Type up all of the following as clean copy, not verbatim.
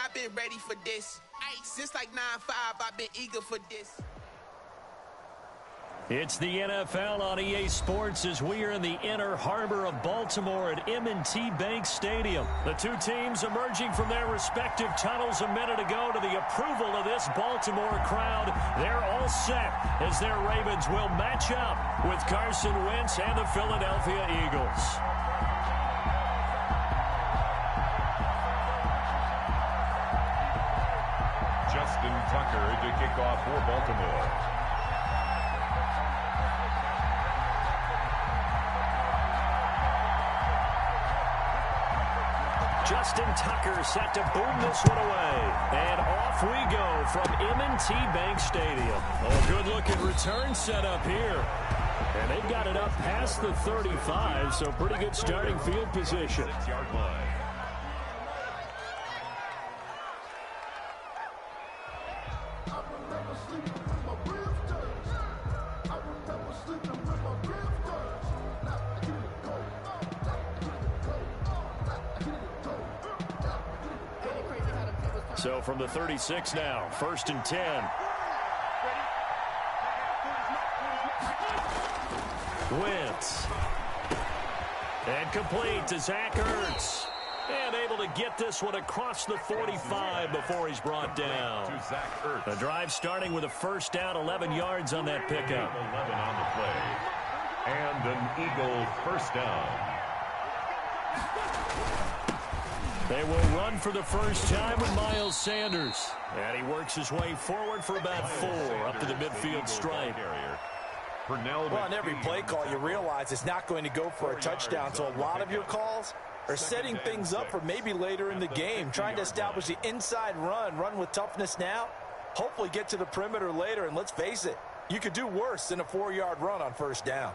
I've been ready for this. Since like 9-5, I've been eager for this. It's the NFL on EA Sports as we are in the inner harbor of Baltimore at M&T Bank Stadium. The two teams emerging from their respective tunnels a minute ago to the approval of this Baltimore crowd. They're all set as their Ravens will match up with Carson Wentz and the Philadelphia Eagles. Justin Tucker to kick off for Baltimore. Justin Tucker set to boom this one away. And off we go from M&T Bank Stadium. Oh, good-looking return set up here. And they've got it up past the 35, so pretty good starting field position. 6-yard line. So from the 36 now, 1st and 10. Wentz. And complete to Zach Ertz. And able to get this one across the 45 before he's brought down. The drive starting with a first down, 11 yards on that pickup. 11 on the play. And an Eagle first down. They will run for the first time with Miles Sanders. And he works his way forward for about 4 up to the midfield stripe. Well, on every play call, you realize it's not going to go for a touchdown. So a lot of your calls are setting things up for maybe later in the game, trying to establish the inside run with toughness now, hopefully get to the perimeter later. And let's face it, you could do worse than a 4-yard run on first down.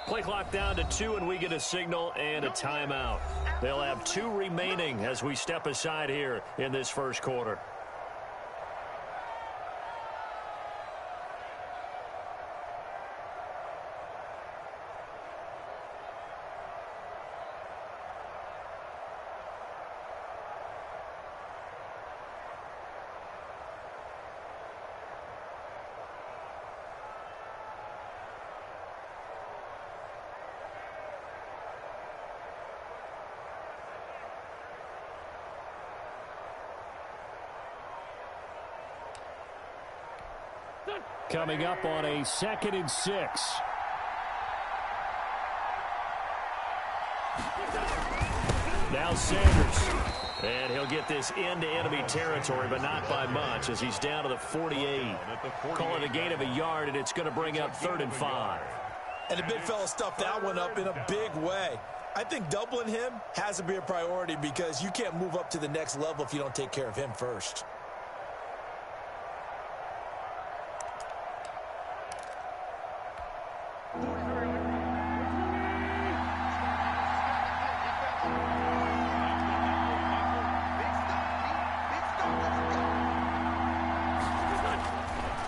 Play clock down to 2, and we get a signal and a timeout. They'll have 2 remaining as we step aside here in this first quarter. Coming up on a 2nd and 6. Now Sanders. And he'll get this into enemy territory, but not by much as he's down to the 48. Call it a gain of a yard, and it's going to bring up 3rd and 5. And the big fella stuffed that one up in a big way. I think doubling him has to be a priority because you can't move up to the next level if you don't take care of him first.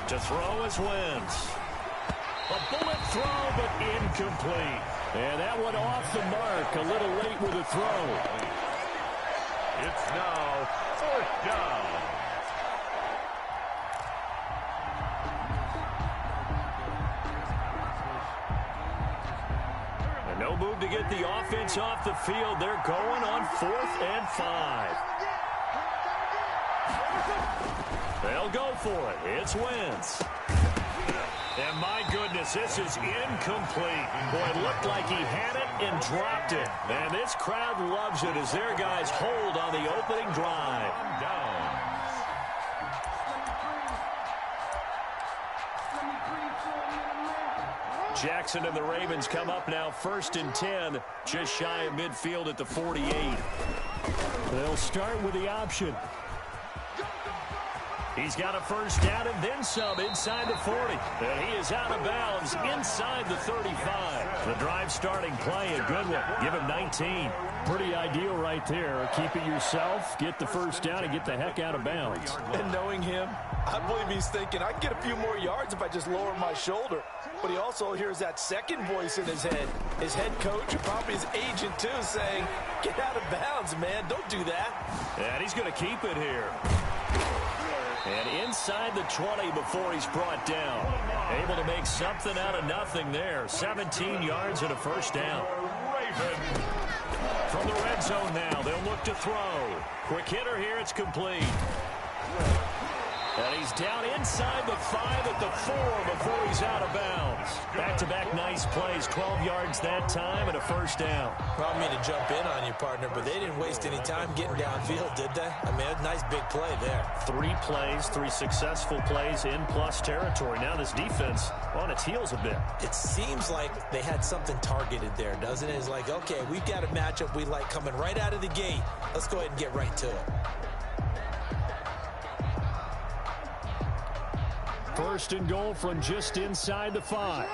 To throw is Wentz. A bullet throw, but incomplete. And that one off the mark, a little late with a throw. It's now 4th down. And no move to get the offense off the field. They're going on 4th and 5. They'll go for it. It's Wentz. And my goodness, this is incomplete. Boy, it looked like he had it and dropped it. And this crowd loves it as their guys hold on the opening drive. Jackson and the Ravens come up now 1st and 10, just shy of midfield at the 48. They'll start with the option. He's got a first down and then some inside the 40. And he is out of bounds inside the 35. The drive starting play, a good one. Give him 19. Pretty ideal right there. Keep it yourself, get the first down, and get the heck out of bounds. And knowing him, I believe he's thinking, I can get a few more yards if I just lower my shoulder. But he also hears that second voice in his head. His head coach, and probably his agent too, saying, get out of bounds, man. Don't do that. And he's going to keep it here. And inside the 20 before he's brought down. Able to make something out of nothing there. 17 yards and a first down. From the red zone now, they'll look to throw. Quick hitter here, it's complete. And he's down inside the 5 at the 4 before he's out of bounds. Back-to-back nice plays, 12 yards that time and a first down. Well, I mean to jump in on you, partner, but they didn't waste any time getting downfield, did they? I mean, a nice big play there. 3 plays, 3 successful plays in plus territory. Now this defense on its heels a bit. It seems like they had something targeted there, doesn't it? It's like, okay, we've got a matchup we like coming right out of the gate. Let's go ahead and get right to it. First and goal from just inside the 5.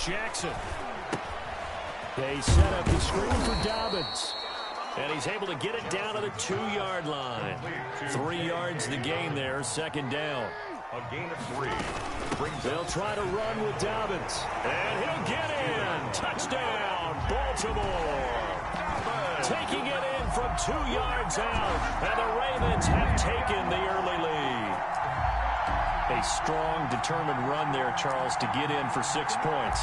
Jackson. They set up the screen for Dobbins. And he's able to get it down to the 2-yard line. 3 yards the gain there, second down. A gain of 3. They'll try to run with Dobbins. And he'll get in. Touchdown, Baltimore. Taking it in from 2 yards out. And the Ravens have taken the early lead. A strong, determined run there, Charles, to get in for 6 points.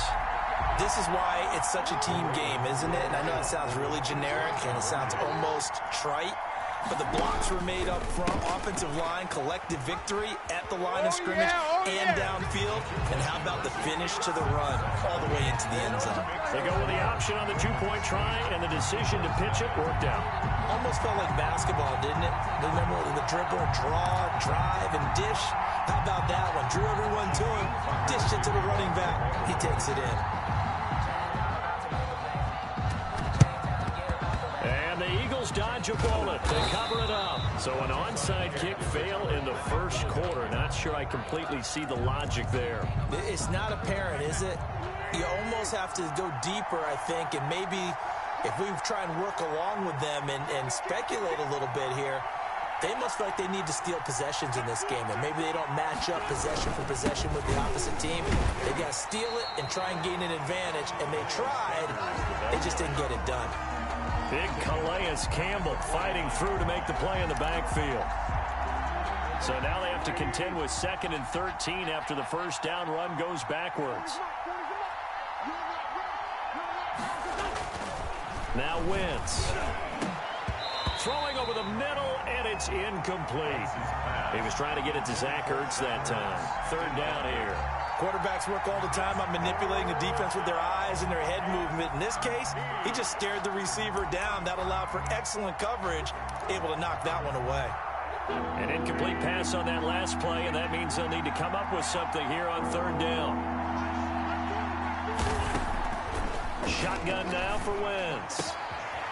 This is why it's such a team game, isn't it? And I know it sounds really generic and it sounds almost trite, but the blocks were made up front, offensive line, collective victory at the line of scrimmage and downfield. And how about the finish to the run all the way into the end zone? They go with the option on the 2-point try, and the decision to pitch it worked out. Almost felt like basketball, didn't it? Remember the dribble, draw, drive, and dish? How about that one? Drew everyone to him, dished it to the running back. He takes it in. Dodge a bullet. They cover it up. So an onside kick fail in the first quarter. Not sure I completely see the logic there. It's not apparent, is it? You almost have to go deeper, I think, and maybe if we try and work along with them and speculate a little bit here, they must feel like they need to steal possessions in this game, and maybe they don't match up possession for possession with the opposite team. They got to steal it and try and gain an advantage, and they tried. They just didn't get it done. Big Calais Campbell fighting through to make the play in the backfield. So now they have to contend with 2nd and 13 after the first down run goes backwards. Now Wentz. Throwing over the middle, and it's incomplete. He was trying to get it to Zach Ertz that time. 3rd down here. Quarterbacks work all the time on manipulating the defense with their eyes and their head movement. In this case, he just stared the receiver down. That allowed for excellent coverage, able to knock that one away. An incomplete pass on that last play, and that means they'll need to come up with something here on 3rd down. Shotgun now for Wentz.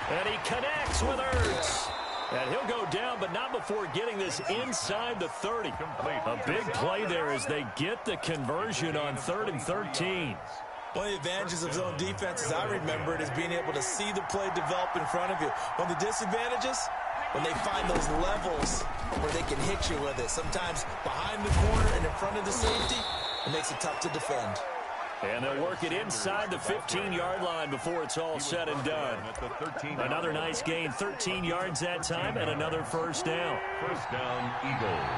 And he connects with Ertz. And he'll go down, but not before getting this inside the 30. A big play there as they get the conversion on 3rd and 13. One of the advantages of zone defense, as I remember it, is being able to see the play develop in front of you. One of the disadvantages, when they find those levels where they can hit you with it. Sometimes behind the corner and in front of the safety, it makes it tough to defend. And they'll work it inside the 15-yard line before it's all said and done. Another nice gain, 13 yards that time, and another first down. First down, Eagles.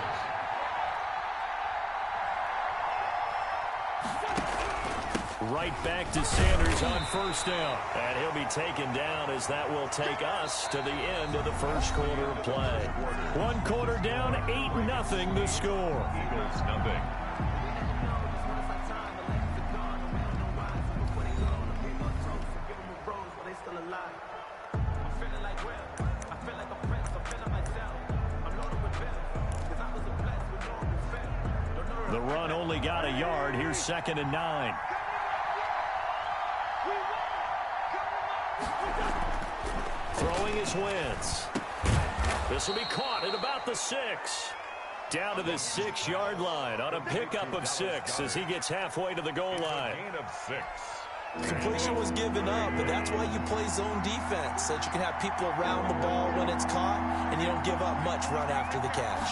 Right back to Sanders on first down. And he'll be taken down as that will take us to the end of the first quarter of play. 1 quarter down, 8-0 the score. Eagles nothing. The run only got a yard. Here's 2nd and 9. Throwing is Wentz. This will be caught at about the 6. Down to the 6-yard line on a pickup of 6 as he gets halfway to the goal line. Gain of 6. Completion was given up, but that's why you play zone defense, so that you can have people around the ball when it's caught, and you don't give up much run after the catch.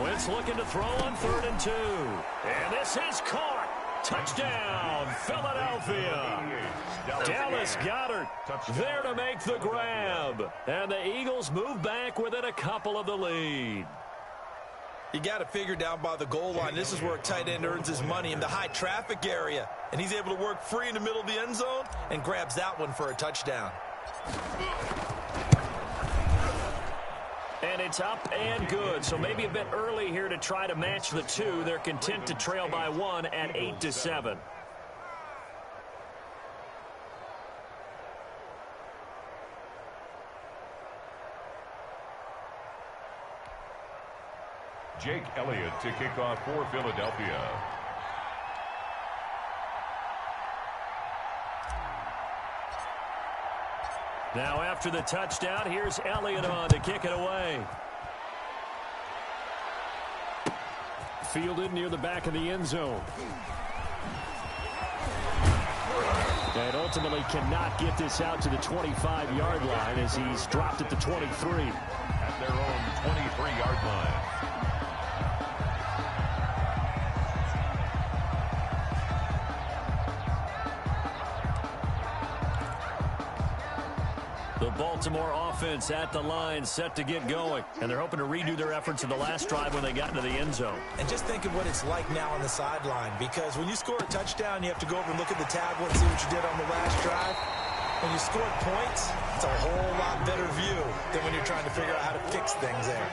Wentz looking to throw on 3rd and 2. And this is caught. Touchdown, Philadelphia. Dallas Goedert there to make the grab. And the Eagles move back within a couple of the lead. You got to figure down by the goal line. This is where a tight end earns his money, in the high traffic area. And he's able to work free in the middle of the end zone and grabs that one for a touchdown. And it's up and good. So maybe a bit early here to try to match the 2. They're content to trail by 1 at 8-7. Jake Elliott to kick off for Philadelphia. Now after the touchdown, here's Elliott on to kick it away. Fielded near the back of the end zone. And ultimately cannot get this out to the 25-yard line as he's dropped at the 23. At their own 23-yard line. The Baltimore offense at the line, set to get going. And they're hoping to redo their efforts in the last drive when they got into the end zone. And just think of what it's like now on the sideline, because when you score a touchdown, you have to go over and look at the tablet and see what you did on the last drive. When you scored points, it's a whole lot better view than when you're trying to figure out how to fix things there.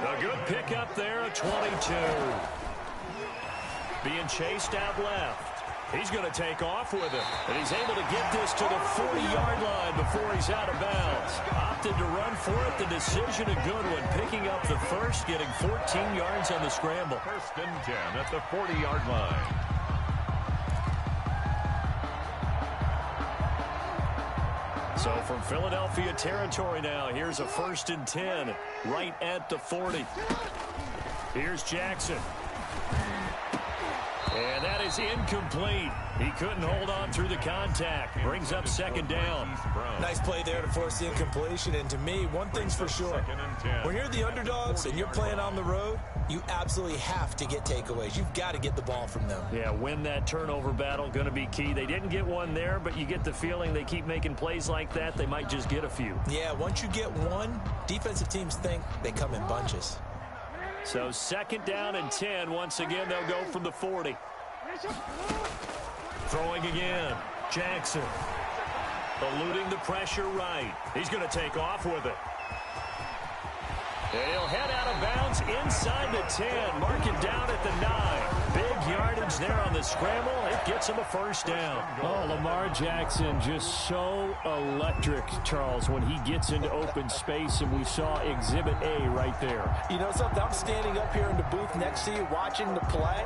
A good pickup there, a 22. Being chased out left. He's going to take off with it. And he's able to get this to the 40-yard line before he's out of bounds. Opted to run for it. The decision a good one. Picking up the first, getting 14 yards on the scramble. 1st and 10 at the 40-yard line. So from Philadelphia territory now, here's a 1st and 10 right at the 40. Here's Jackson. And that is incomplete. He couldn't hold on through the contact. Brings up 2nd down. Nice play there to force the incompletion. And to me, one thing's for sure. When you're the underdogs and you're playing on the road, you absolutely have to get takeaways. You've got to get the ball from them. Yeah, win that turnover battle, going to be key. They didn't get one there, but you get the feeling they keep making plays like that, they might just get a few. Yeah, once you get one, defensive teams think they come in bunches. So 2nd down and 10. Once again, they'll go from the 40. Throwing again. Jackson. Eluding the pressure right. He's going to take off with it. And he'll head out of bounds inside the 10. Mark it down at the 9. Big yardage there on the scramble. It gets him a 1st down. Oh, Lamar Jackson just so electric, Charles, when he gets into open space, and we saw Exhibit A right there. You know something? I'm standing up here in the booth next to you watching the play.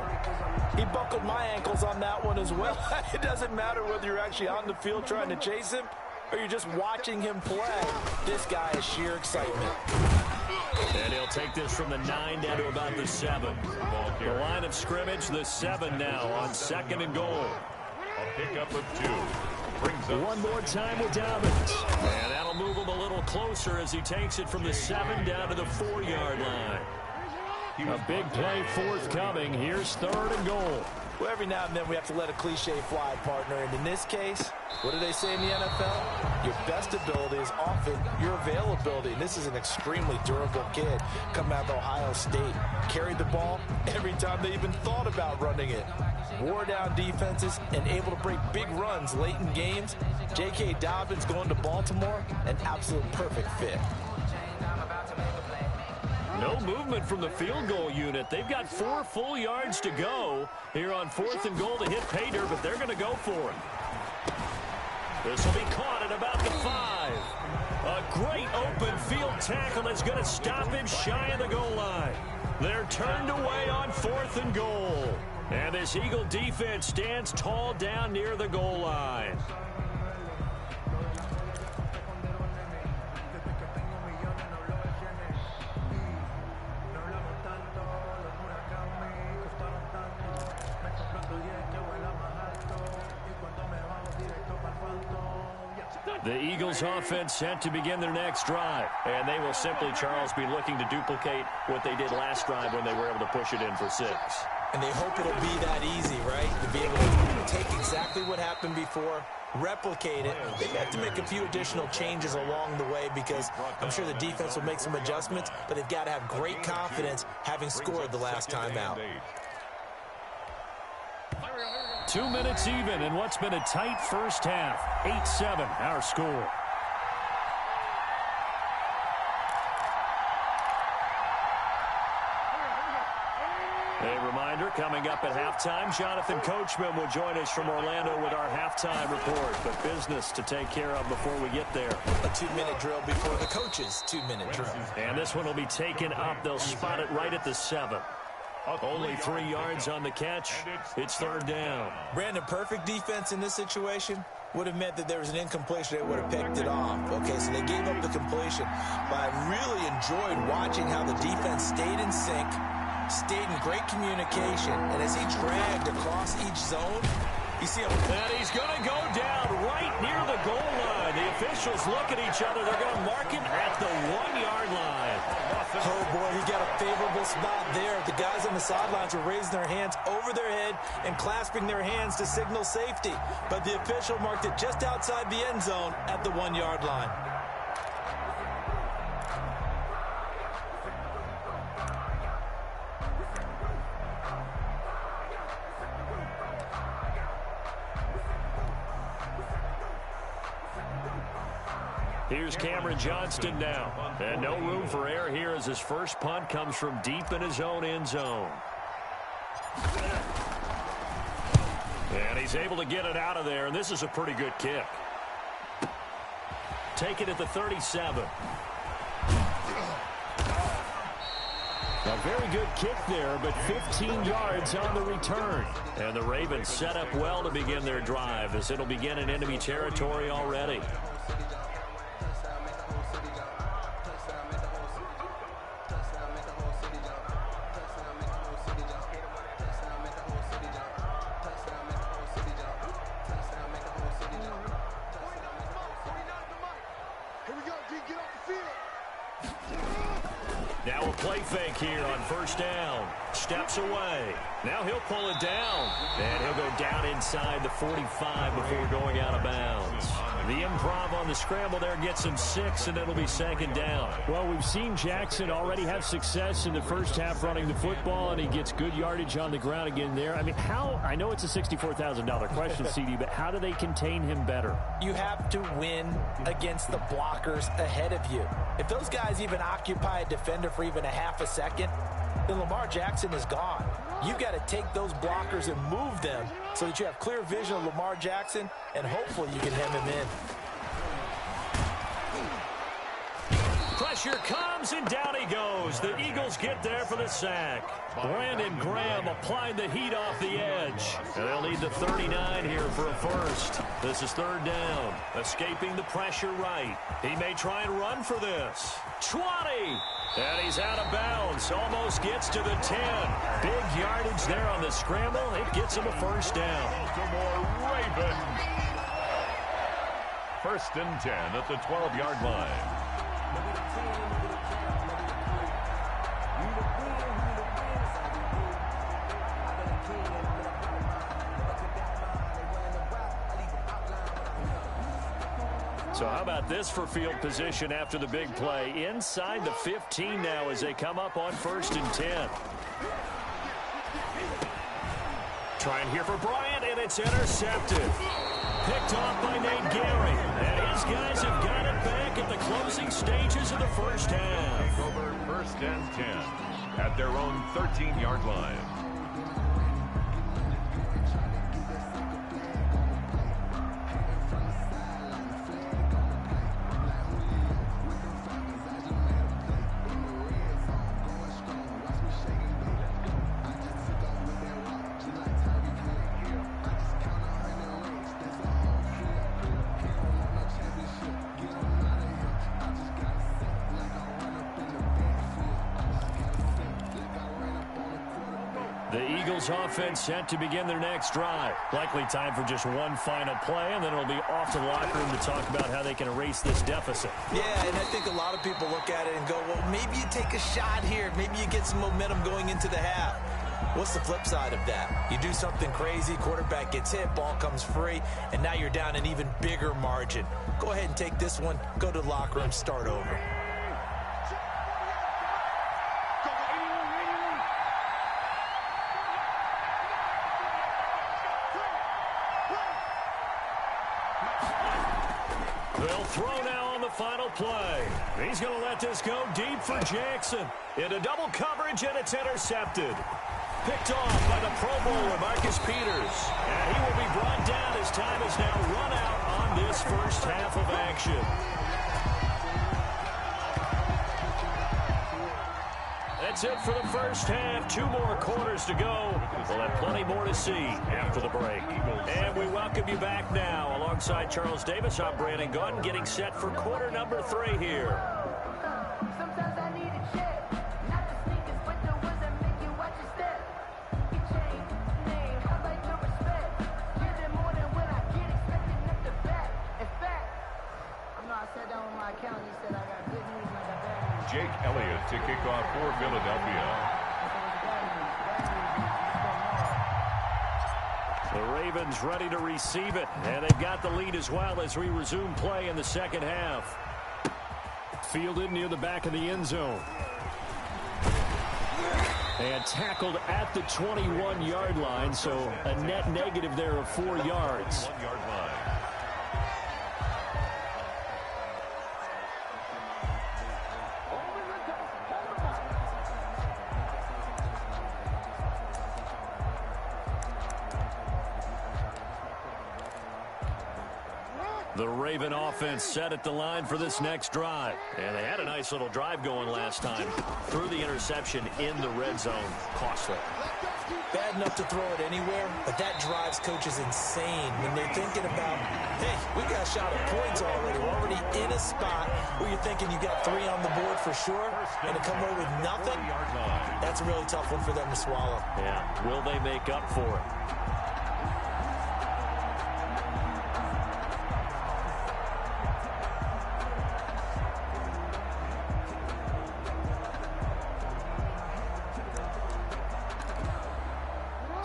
He buckled my ankles on that one as well. It doesn't matter whether you're actually on the field trying to chase him or you're just watching him play. This guy is sheer excitement. And he'll take this from the 9 down to about the 7. The line of scrimmage, the 7 now on 2nd and goal. A pickup of 2. Brings up one more time with Dobbins. And that'll move him a little closer as he takes it from the 7 down to the 4-yard line. A big play forthcoming. Here's 3rd and goal. Well, every now and then we have to let a cliche fly, partner. And in this case, what do they say in the NFL? Your best ability is often your availability. And this is an extremely durable kid coming out of Ohio State. Carried the ball every time they even thought about running it. Wore down defenses and able to break big runs late in games. J.K. Dobbins going to Baltimore, an absolute perfect fit. No movement from the field goal unit. They've got 4 full yards to go here on 4th and goal to hit pay dirt, but they're going to go for it. This will be caught at about the 5. A great open field tackle that's going to stop him shy of the goal line. They're turned away on 4th and goal. And this Eagle defense stands tall down near the goal line. The Eagles offense set to begin their next drive. And they will simply, Charles, be looking to duplicate what they did last drive when they were able to push it in for 6. And they hope it'll be that easy, right? To be able to take exactly what happened before, replicate it. They have to make a few additional changes along the way because I'm sure the defense will make some adjustments, but they've got to have great confidence having scored the last time out. 2 minutes even in what's been a tight first half. 8-7 our score. A reminder, coming up at halftime, Jonathan Coachman will join us from Orlando with our halftime report. But business to take care of before we get there. A 2-minute drill before the coach's 2-minute drill. And this one will be taken up. They'll spot it right at the 7. Only 3 yards on the catch. It's third down. Brandon, perfect defense in this situation would have meant that there was an incompletion. They would have picked it off. Okay, so they gave up the completion. But I really enjoyed watching how the defense stayed in sync, stayed in great communication, and as he dragged across each zone, you see him. And he's going to go down right near the goal line. The officials look at each other. They're going to mark him at the 1-yard line. Oh, boy, he got a favorable spot there. The guys on the sidelines were raising their hands over their head and clasping their hands to signal safety. But the official marked it just outside the end zone at the 1-yard line. Here's Cameron Johnston now. And no room for error here as his first punt comes from deep in his own end zone. And he's able to get it out of there, and this is a pretty good kick. Take it at the 37. A very good kick there, but 15 yards on the return. And the Ravens set up well to begin their drive as it'll begin in enemy territory already. Now a play fake here on first down. Steps away. Now he'll pull it down. And he'll go down inside the 45 before going out of bounds. The improv on the scramble there gets him 6, and it'll be second down. Well, we've seen Jackson already have success in the first half running the football, and he gets good yardage on the ground again there. I mean, I know it's a $64,000 question, CD, but how do they contain him better? You have to win against the blockers ahead of you. If those guys even occupy a defender for even a half a second, then Lamar Jackson is gone. You've got to take those blockers and move them so that you have clear vision of Lamar Jackson, and hopefully you can hem him in. Pressure comes, and down he goes. The Eagles get there for the sack. Brandon Graham applied the heat off the edge. And they'll need the 39 here for a first. This is third down. Escaping the pressure right. He may try and run for this. 20. And he's out of bounds. Almost gets to the 10. Big yardage there on the scramble. It gets him a first down. Baltimore Ravens. First and 10 at the 12-yard line. So how about this for field position after the big play? Inside the 15 now as they come up on first and 10. Trying here for Bryant, and it's intercepted. Picked off by Nate Gary. And his guys have got it back at the closing stages of the first half. Over first and 10 at their own 13-yard line. The Eagles offense set to begin their next drive. Likely time for just one final play, and then it'll be off to the locker room to talk about how they can erase this deficit. Yeah, and I think a lot of people look at it and go, well, maybe you take a shot here. Maybe you get some momentum going into the half. What's the flip side of that? You do something crazy, quarterback gets hit, ball comes free, and now you're down an even bigger margin. Go ahead and take this one, go to the locker room, start over. They'll throw now on the final play. He's going to let this go deep for Jackson. Into double coverage, and it's intercepted. Picked off by the Pro Bowler, Marcus Peters. And he will be brought down as time is now run out on this first half of action. That's it for the first half. 2 more quarters to go. We'll have plenty more to see after the break. And we welcome you back now. Alongside Charles Davis, I'm Brandon Gunn, getting set for quarter number 3 here. Sometimes I need a check. Not the sneakers, but the ones that make you watch your step. You change name, I like your respect. Get it more than what I get, expecting up the back. In fact, I sat down with my accountant, he said I got good news and I got bad news. Jake Elliott to kick off for Philadelphia. The Ravens ready to receive it, and they've got the lead as well as we resume play in the second half. Fielded near the back of the end zone. And tackled at the 21-yard line, so a net negative there of 4 yards. 1-yard line. The Raven offense set at the line for this next drive. And they had a nice little drive going last time. Threw the interception in the red zone. Costly. Bad enough to throw it anywhere, but that drives coaches insane when they're thinking about, hey, we got a shot at points already. We're already in a spot where you're thinking you got 3 on the board for sure, and to come away with nothing, that's a really tough one for them to swallow. Yeah, will they make up for it?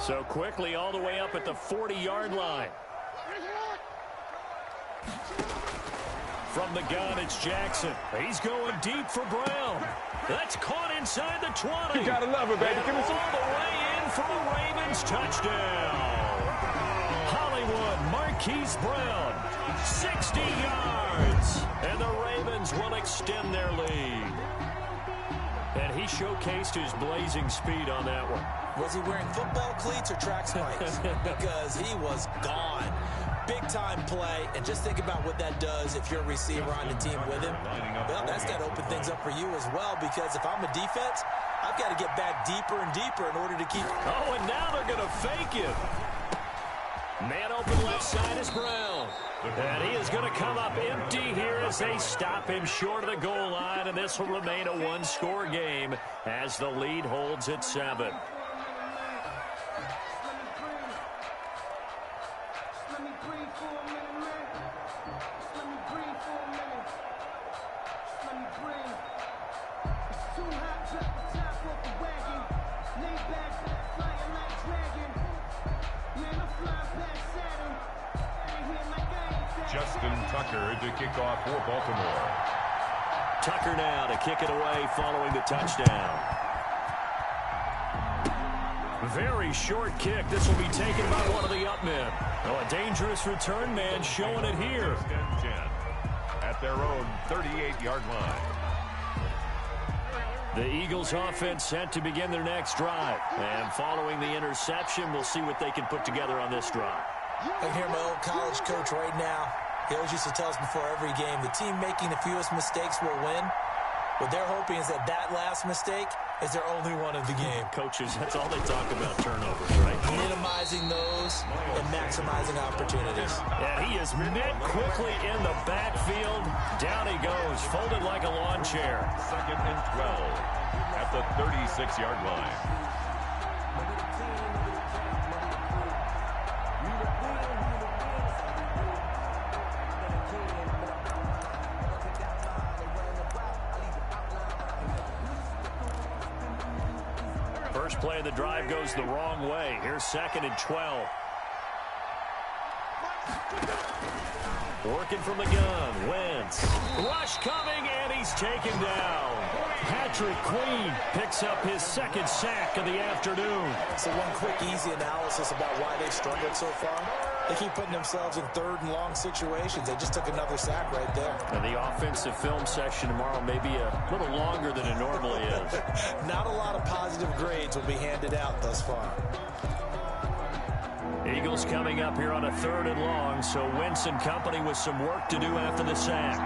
So quickly all the way up at the 40-yard line. From the gun, it's Jackson. He's going deep for Brown. That's caught inside the 20. You gotta love it, baby. And Give me some. all the way in for the Ravens touchdown. Hollywood Marquise Brown, 60 yards. And the Ravens will extend their lead. And he showcased his blazing speed on that one. Was he wearing football cleats or track spikes? Because he was gone. Big-time play, and just think about what that does if you're a receiver on the team with him. Well, that's got to open things up for you as well, because if I'm a defense, I've got to get back deeper and deeper in order to keep... Oh, and now they're going to fake it. Man open left side is Brown. And he is going to come up empty here as they stop him short of the goal line, and this will remain a 1-score game as the lead holds at 7. Tucker to kick off for Baltimore. Tucker now to kick it away following the touchdown. Very short kick. This will be taken by one of the up men. Oh, a dangerous return man showing it here. At their own 38-yard line. The Eagles offense set to begin their next drive. And following the interception, we'll see what they can put together on this drive. I can hear my old college coach right now. He always used to tell us before every game, the team making the fewest mistakes will win. What they're hoping is that that last mistake is their only one of the game. Coaches, that's all they talk about, turnovers, right? Minimizing those and maximizing opportunities. Yeah, he is met quickly in the backfield. Down he goes, folded like a lawn chair. 2nd and 12 at the 36-yard line. First play of the drive goes the wrong way. Here's 2nd and 12. Working from the gun. Wentz. Rush coming, and he's taken down. Patrick Queen picks up his 2nd sack of the afternoon. So one quick, easy analysis about why they've struggled so far. They keep putting themselves in 3rd and long situations. They just took another sack right there. And the offensive film session tomorrow may be a little longer than it normally is. Not a lot of positive grades will be handed out thus far. Eagles coming up here on a 3rd and long, so Wentz and company with some work to do after the sack.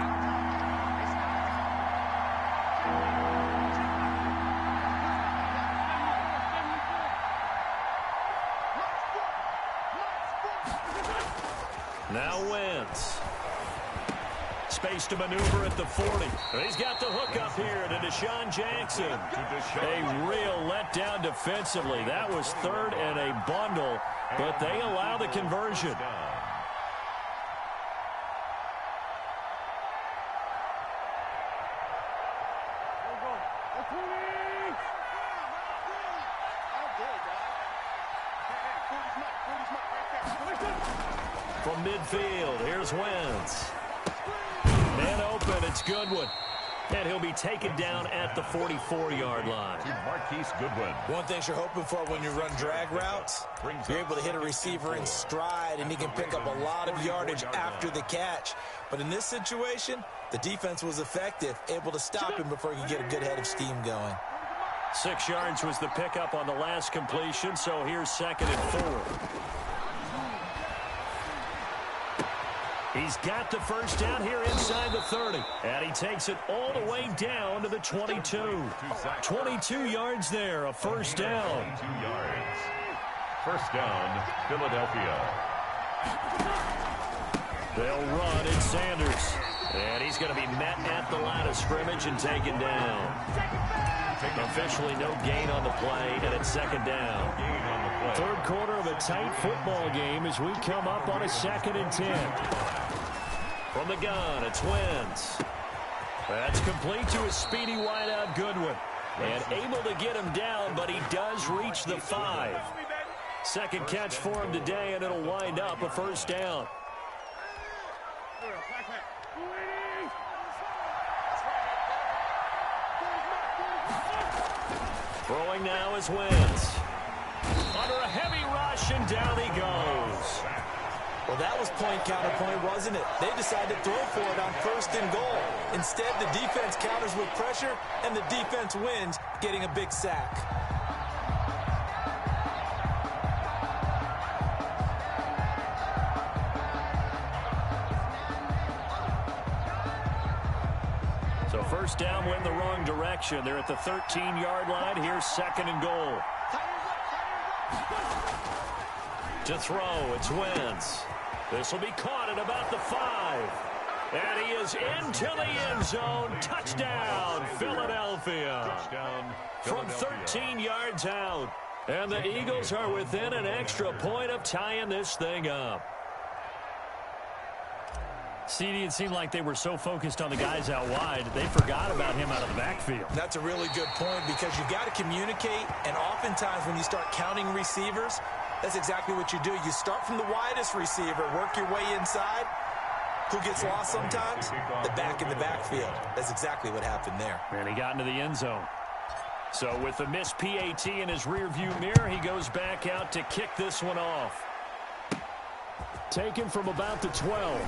Now Wentz. Space to maneuver at the 40. He's got the hook up here to Deshaun Jackson. A real letdown defensively. That was 3rd and a bundle, but they allow the conversion. From midfield, here's Wentz. Man open, it's Goodwin. And he'll be taken down at the 44-yard line. Marquise Goodwin. One thing you're hoping for when you run drag routes, you're able to hit a receiver in stride, and he can pick up a lot of yardage after the catch. But in this situation, the defense was effective, able to stop him before he could get a good head of steam going. 6 yards was the pickup on the last completion, so here's 2nd and 4. He's got the first down here inside the 30. And he takes it all the way down to the 22. 22 yards there, a first down. 22 yards. First down, Philadelphia. They'll run in Sanders. And he's going to be met at the line of scrimmage and taken down. Officially no gain on the play, and it's 2nd down. 3rd quarter of a tight football game as we come up on a 2nd and 10. From the gun, it's Wentz. That's complete to his speedy wideout Goodwin. And able to get him down, but he does reach the 5. 2nd catch for him today, and it'll wind up a first down. Throwing now is Wentz. Under a heavy rush, and down he goes. Well, that was point counterpoint, wasn't it? They decided to throw for it on 1st and goal. Instead, the defense counters with pressure, and the defense wins, getting a big sack. So first down went the wrong direction. They're at the 13-yard line. Here's 2nd and goal. To throw, it's Wentz. This will be caught at about the 5. And he is into the end zone. Touchdown, Philadelphia. From 13 yards out. And the Eagles are within an extra point of tying this thing up. CD, it seemed like they were so focused on the guys out wide, they forgot about him out of the backfield. That's a really good point, because you got to communicate, and oftentimes when you start counting receivers, that's exactly what you do. You start from the widest receiver, work your way inside. Who gets lost sometimes? The back in the backfield. That's exactly what happened there. And he got into the end zone. So with the missed PAT in his rearview mirror, he goes back out to kick this one off. Taken from about the 12.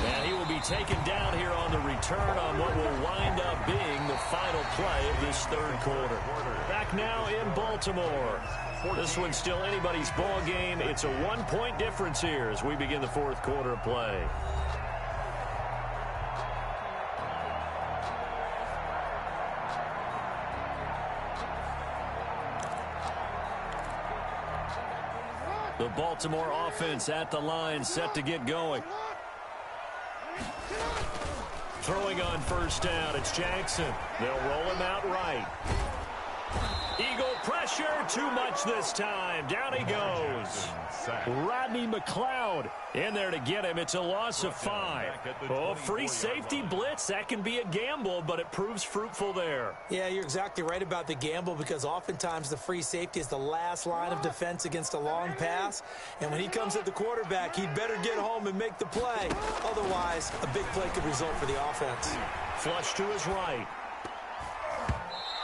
And he will be taken down here on the return on what will wind up being the final play of this 3rd quarter. Back now in Baltimore. This one's still anybody's ball game. It's a 1-point difference here as we begin the 4th quarter of play. The Baltimore offense at the line, set to get going. Throwing on first down, it's Jackson. They'll roll him out right. Eagle pressure, too much this time. Down he goes. Rodney McLeod in there to get him. It's a loss of 5. Oh, free safety blitz. That can be a gamble, but it proves fruitful there. Yeah, you're exactly right about the gamble because oftentimes the free safety is the last line of defense against a long pass. And when he comes at the quarterback, he'd better get home and make the play. Otherwise, a big play could result for the offense. Flush to his right.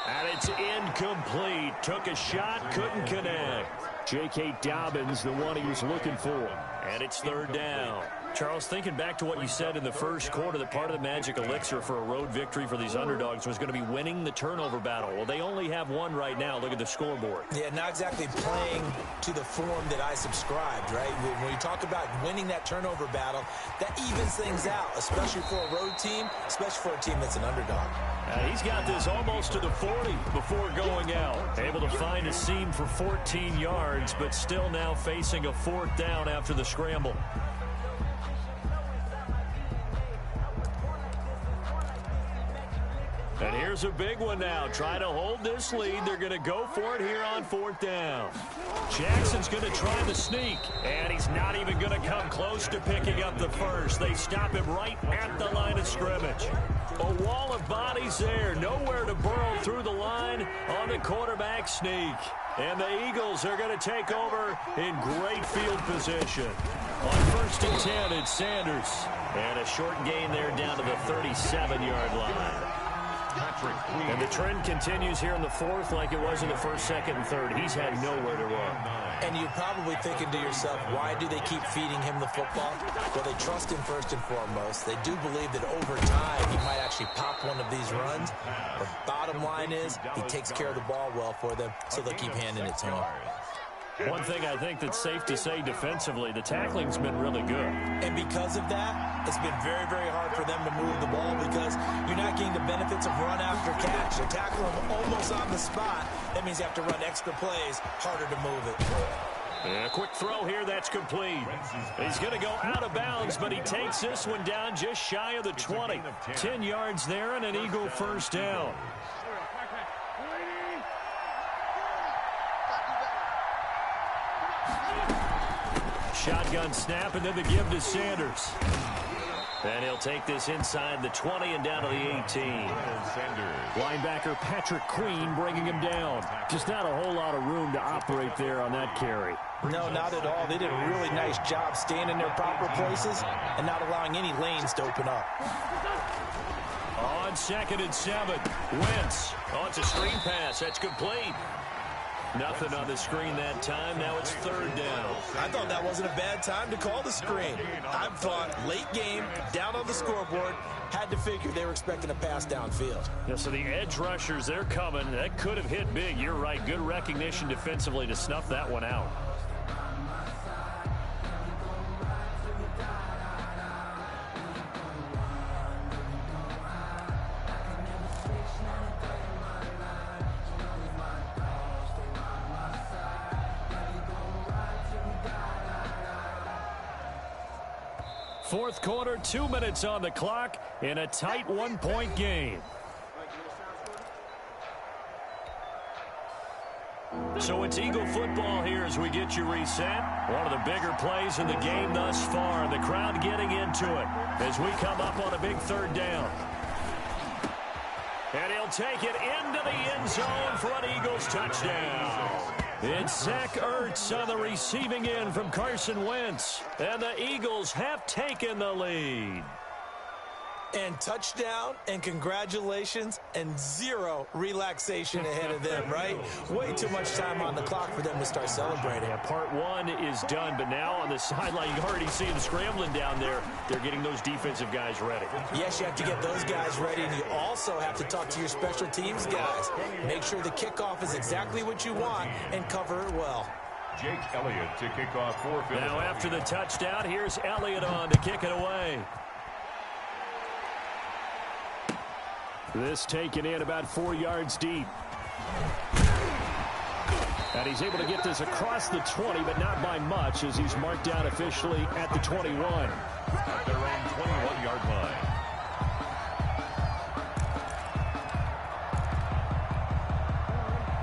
And it's incomplete. Took a shot, couldn't connect. J.K. Dobbins, the one he was looking for. And it's third down. Charles, thinking back to what you said in the first quarter, that part of the magic elixir for a road victory for these underdogs was going to be winning the turnover battle. Well, they only have one right now. Look at the scoreboard. Yeah, not exactly playing to the form that I subscribed, right? When you talk about winning that turnover battle, that evens things out, especially for a road team, especially for a team that's an underdog. He's got this almost to the 40 before going out. Able to find a seam for 14 yards, but still now facing a 4th down after the scramble. And here's a big one now. Try to hold this lead. They're going to go for it here on 4th down. Jackson's going to try the sneak, and he's not even going to come close to picking up the first. They stop him right at the line of scrimmage. A wall of bodies there. Nowhere to burrow through the line on the quarterback sneak. And the Eagles are going to take over in great field position. On 1st and 10, it's Sanders. And a short gain there down to the 37-yard line. And the trend continues here in the 4th like it was in the 1st, 2nd, and 3rd. He's had nowhere to run. And you're probably thinking to yourself, why do they keep feeding him the football? Well, they trust him first and foremost. They do believe that over time he might actually pop one of these runs. But bottom line is he takes care of the ball well for them, so they'll keep handing it to him. One thing I think that's safe to say defensively, the tackling's been really good. And because of that, it's been very, very hard for them to move the ball because you're not getting the benefits of run after catch. They tackle them almost on the spot. That means you have to run extra plays, harder to move it. And a quick throw here, that's complete. He's going to go out of bounds, but he takes this one down just shy of the 20. 10 yards there and an Eagle 1st down. Shotgun snap, and then the give to Sanders. And he'll take this inside the 20 and down to the 18. Linebacker Patrick Queen bringing him down. Just not a whole lot of room to operate there on that carry. No, not at all. They did a really nice job staying in their proper places and not allowing any lanes to open up. On 2nd and 7, Wentz. Oh, it's a screen pass. That's complete. Nothing on the screen that time. Now it's 3rd down. I thought that wasn't a bad time to call the screen. I thought late game, down on the scoreboard, had to figure they were expecting a pass downfield. Yeah, so the edge rushers, they're coming. That could have hit big. You're right. Good recognition defensively to snuff that one out. Fourth quarter, 2 minutes on the clock in a tight 1-point game. So it's Eagle football here as we get you reset. One of the bigger plays in the game thus far, and the crowd getting into it as we come up on a big 3rd down. And he'll take it into the end zone for an Eagles touchdown. It's Zach Ertz on the receiving end from Carson Wentz. And the Eagles have taken the lead. And touchdown, and congratulations, and zero relaxation ahead of them, right? Way too much time on the clock for them to start celebrating. Yeah, part 1 is done, but now on the sideline, you already see them scrambling down there. They're getting those defensive guys ready. Yes, you have to get those guys ready, and you also have to talk to your special teams guys. Make sure the kickoff is exactly what you want and cover it well. Jake Elliott to kick off for Philadelphia. Now after the touchdown, here's Elliott on to kick it away. This taken in about 4 yards deep. And he's able to get this across the 20, but not by much, as he's marked down officially at the 21. At their own 21-yard line.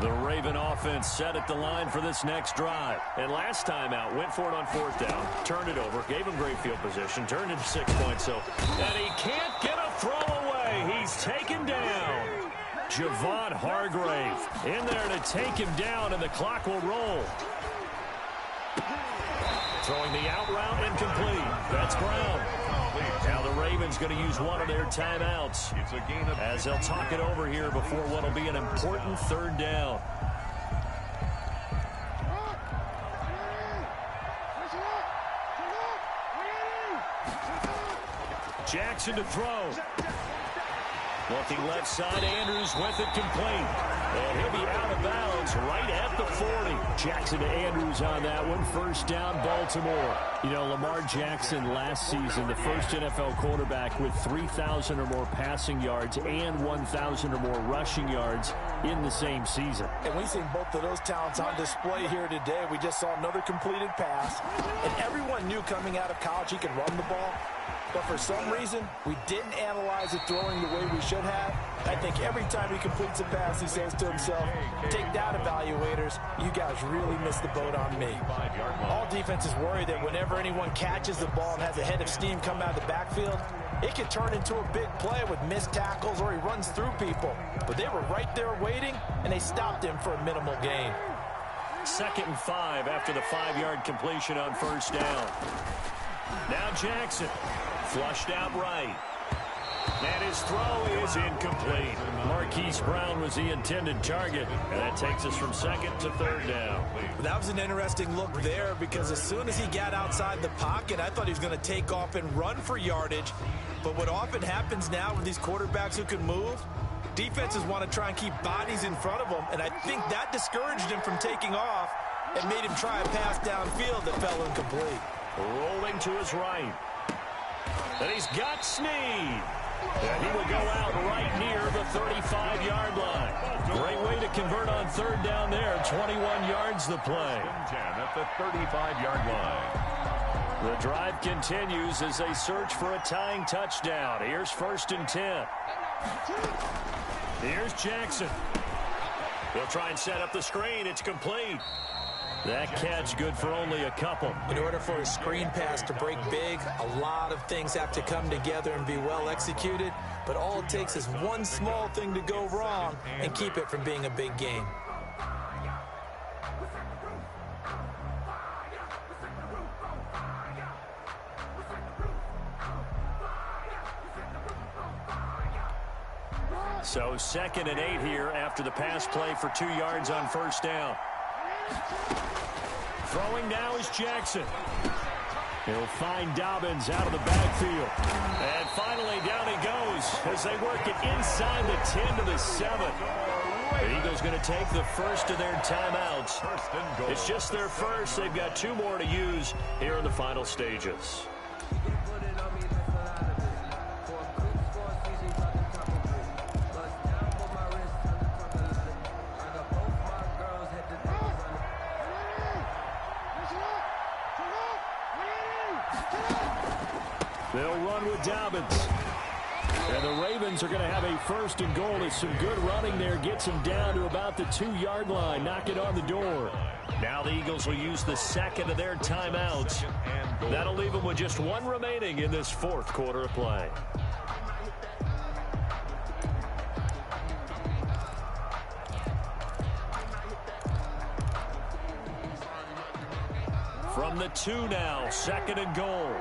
The Raven offense set at the line for this next drive. And last time out, went for it on 4th down, turned it over, gave him great field position, turned it to 6 points. And he can't get a throw away. He's taken down. Javon Hargrave in there to take him down, and the clock will roll. Throwing the out route incomplete. That's Brown. Now the Ravens going to use one of their timeouts as they'll talk it over here before what will be an important 3rd down. Jackson to throw. Looking left side, Andrews with it complete. And he'll be out of bounds right at the 40. Jackson to Andrews on that one. 1st down, Baltimore. You know, Lamar Jackson last season, the first NFL quarterback with 3,000 or more passing yards and 1,000 or more rushing yards in the same season. And we've seen both of those talents on display here today. We just saw another completed pass. And everyone knew coming out of college he could run the ball. But for some reason, we didn't analyze it throwing the way we should have. I think every time he completes a pass, he says to himself, take down evaluators, you guys really missed the boat on me. All defenses worry that whenever anyone catches the ball and has a head of steam come out of the backfield, it can turn into a big play with missed tackles or he runs through people. But they were right there waiting, and they stopped him for a minimal gain. 2nd and 5 after the 5-yard completion on 1st down. Now Jackson. Flushed out right. And his throw is incomplete. Marquise Brown was the intended target. And that takes us from 2nd to 3rd down. That was an interesting look there because as soon as he got outside the pocket, I thought he was going to take off and run for yardage. But what often happens now with these quarterbacks who can move, defenses want to try and keep bodies in front of them. And I think that discouraged him from taking off and made him try a pass downfield that fell incomplete. Rolling to his right. And he's got Snead. And he will go out right near the 35-yard line. Great way to convert on 3rd down there. 21 yards the play. 10 at the 35-yard line. The drive continues as they search for a tying touchdown. Here's 1st and 10. Here's Jackson. He'll try and set up the screen. It's complete. That catch good for only a couple. In order for a screen pass to break big, a lot of things have to come together and be well executed. But all it takes is one small thing to go wrong and keep it from being a big game. So 2nd and 8 here after the pass play for 2 yards on 1st down. Throwing now is Jackson. He'll find Dobbins out of the backfield. And finally down he goes as they work it inside the 10 to the 7. The Eagles going to take the first of their timeouts. It's just their first. They've got 2 more to use here in the final stages. They'll run with Dobbins. And the Ravens are going to have a 1st and goal. As some good running there gets them down to about the 2-yard line. Knock it on the door. Now the Eagles will use the 2nd of their timeouts. That'll leave them with just 1 remaining in this 4th quarter of play. From the 2 now, 2nd and goal.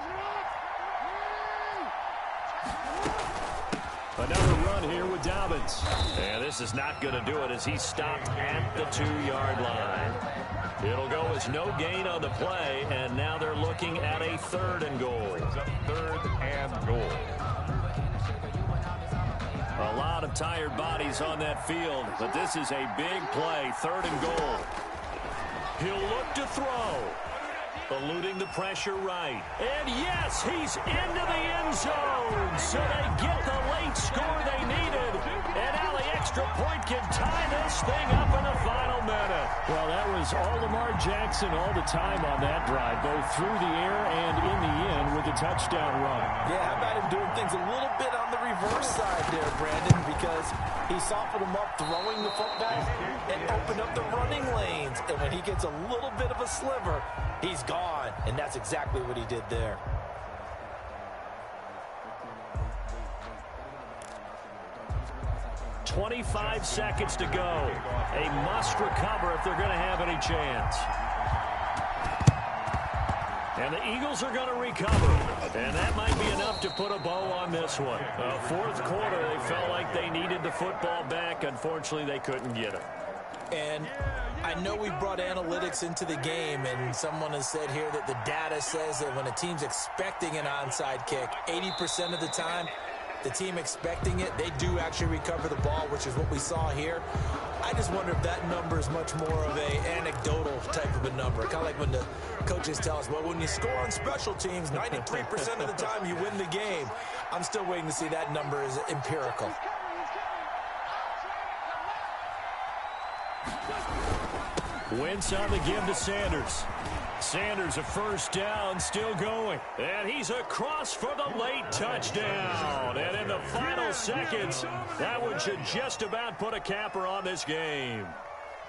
Another run here with Dobbins. And this is not going to do it as he's stopped at the 2-yard line. It'll go as no gain on the play, and now they're looking at a 3rd and goal. It's a 3rd and goal. A lot of tired bodies on that field, but this is a big play, 3rd and goal. He'll look to throw. Eluding the pressure right. And yes, he's into the end zone. So they get the late score they needed. And now the extra point can tie this thing up in the final minute. Well, that was all Lamar Jackson all the time on that drive, both through the air and in the end with a touchdown run. Yeah, how about him doing things a little bit on the reverse side there, Brandon? Because He softened him up throwing the football and opened up the running lanes. And when he gets a little bit of a sliver, he's gone. And that's exactly what he did there. "25 seconds to go. A must recover if they're going to have any chance. And the Eagles are going to recover. And that might be enough to put a bow on this one. Fourth quarter, they felt like they needed the football back. Unfortunately, they couldn't get it. And I know we brought analytics into the game, and someone has said here that the data says that when a team's expecting an onside kick, 80% of the time, the team expecting it, they do actually recover the ball, which is what we saw here. I just wonder if that number is much more of a anecdotal type of a number. Kind of like when the coaches tell us, well, when you score on special teams, 93% of the time you win the game. I'm still waiting to see that number is empirical. Wentz on the give to Sanders. Sanders a first down, still going. And he's across for the late touchdown. And in the final seconds, that one should just about put a capper on this game.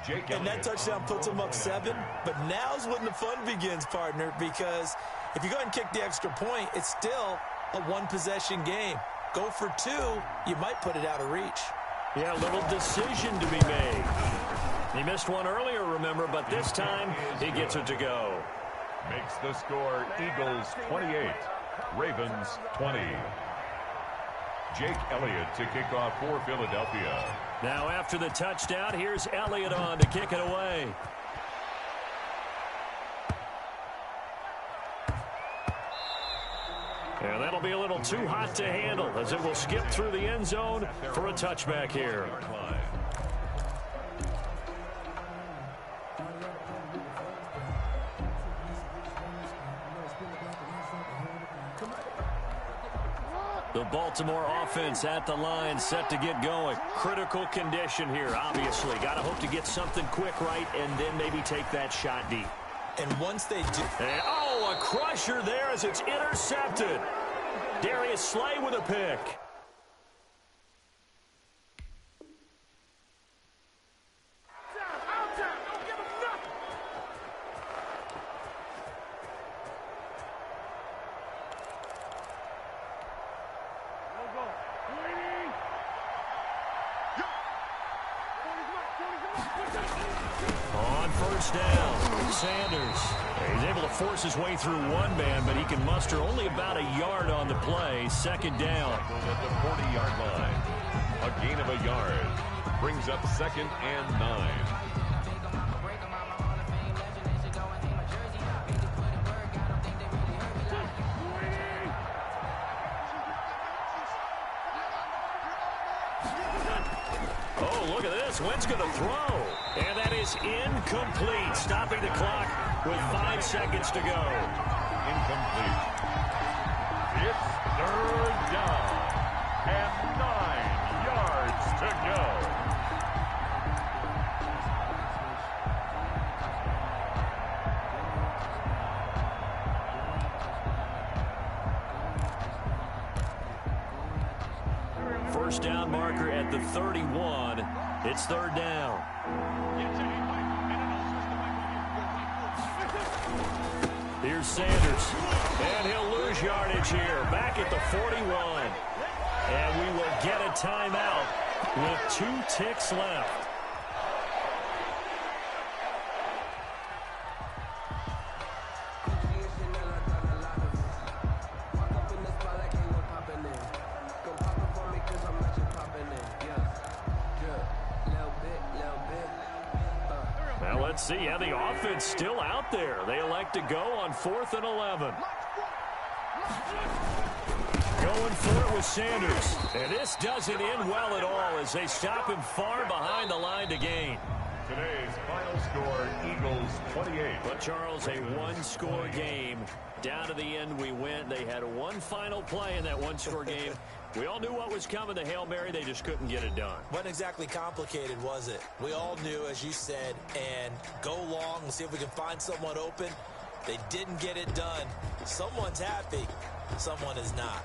And that touchdown puts him up 7. But now's when the fun begins, partner, because if you go ahead and kick the extra point, it's still a one-possession game. Go for 2, you might put it out of reach. Yeah, a little decision to be made. He missed one earlier, remember, but this time he gets it to go. Makes the score Eagles 28, Ravens 20. Jake Elliott to kick off for Philadelphia. Now after the touchdown, here's Elliott on to kick it away. And that'll be a little too hot to handle as it will skip through the end zone for a touchback here. The Baltimore offense at the line, set to get going. Critical condition here, obviously. Got to hope to get something quick right and then maybe take that shot deep. And once they do... And, oh, a crusher there as it's intercepted. Darius Slay with a pick. On first down, Sanders. He's able to force his way through one man, but he can muster only about a yard on the play. Second down. At the 40-yard line. A gain of a yard. Brings up 2nd and 9. Oh, look at this. Wentz going to throw. And that is incomplete. Stopping the clock with 5 seconds to go. Incomplete. It's 3rd down. And 9 yards to go. First down marker at the 31. It's 3rd down. Here's Sanders. And he'll lose yardage here. Back at the 41. And we will get a timeout with 2 ticks left. Let's see how the offense still out there. They elect to go on 4th and 11. Going for it with Sanders. And this doesn't end well at all as they stop him far behind the line to gain. Today's final score, Eagles 28. But, Charles, a one-score game. Down to the end we went. They had one final play in that one-score game. We all knew what was coming, the Hail Mary. They just couldn't get it done. Wasn't exactly complicated, was it? We all knew, as you said, and go long and see if we can find someone open. They didn't get it done. Someone's happy. Someone is not.